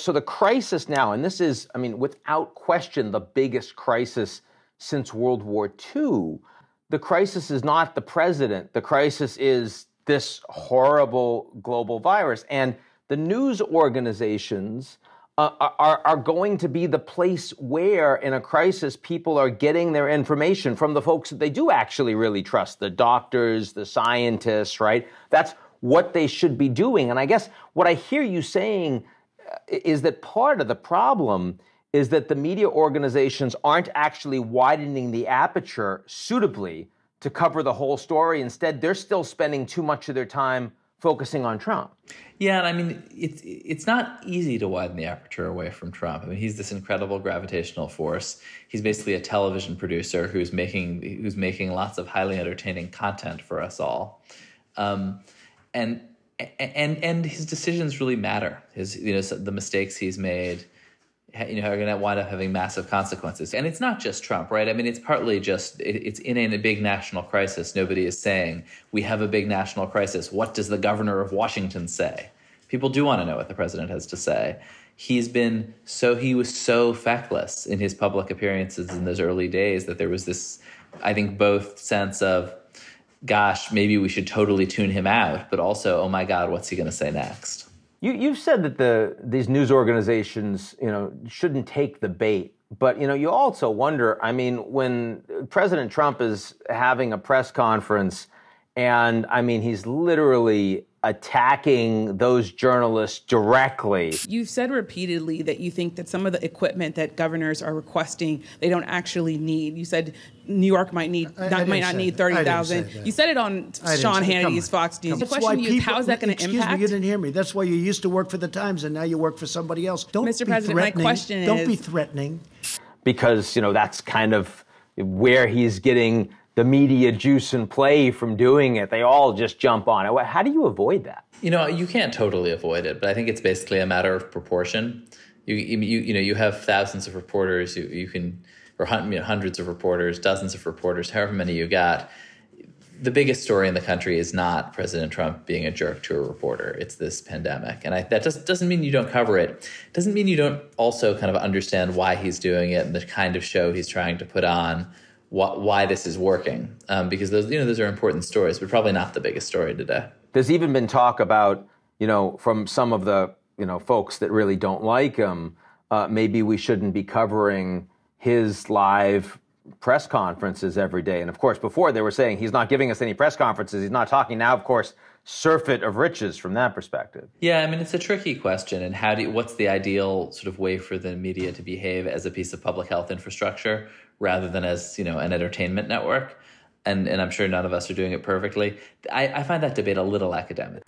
So the crisis now, and this is, I mean, without question, the biggest crisis since World War II. The crisis is not the president. The crisis is this horrible global virus. And the news organizations are going to be the place where, in a crisis, people are getting their information from the folks that they do actually really trust, the doctors, the scientists, right? That's what they should be doing. And I guess what I hear you saying is that part of the problem is that the media organizations aren't actually widening the aperture suitably to cover the whole story. Instead, they're still spending too much of their time focusing on Trump. Yeah, and I mean, it's not easy to widen the aperture away from Trump. I mean, he's this incredible gravitational force. He's basically a television producer who's making lots of highly entertaining content for us all, and his decisions really matter. The mistakes he's made, are going to wind up having massive consequences. And it's not just Trump, right? I mean, it's partly just, it's in a big national crisis. Nobody is saying, we have a big national crisis. What does the governor of Washington say? People do want to know what the president has to say. He was so feckless in his public appearances in those early days that there was this, I think, both sense of, gosh, maybe we should totally tune him out, but also, oh my God, what's he going to say next? You've said that these news organizations, shouldn't take the bait. But, you also wonder, I mean, when President Trump is having a press conference and, I mean, he's literally attacking those journalists directly. You've said repeatedly that you think that some of the equipment that governors are requesting, they don't actually need. You said New York might not need 30,000. You said it on Sean Hannity's Fox News. The question is, how is that going to impact? Excuse me, you didn't hear me. That's why you used to work for the Times and now you work for somebody else. Mr. President, my question is... Don't be threatening. Because, that's kind of where he's getting the media juice and play from doing it. They all just jump on it. How do you avoid that? You can't totally avoid it, but I think it's basically a matter of proportion. You have thousands of reporters, or hundreds of reporters, dozens of reporters, however many you got. The biggest story in the country is not President Trump being a jerk to a reporter. It's this pandemic. And that doesn't mean you don't cover it. It doesn't mean you don't also kind of understand why he's doing it and the kind of show he's trying to put on, why this is working. Because those are important stories, but probably not the biggest story today. There's even been talk about, from some of the, folks that really don't like him, maybe we shouldn't be covering his live press conferences every day. And of course, before they were saying he's not giving us any press conferences. He's not talking now, of course, surfeit of riches from that perspective. Yeah, I mean, it's a tricky question. And what's the ideal sort of way for the media to behave as a piece of public health infrastructure rather than as, an entertainment network? And I'm sure none of us are doing it perfectly. I find that debate a little academic.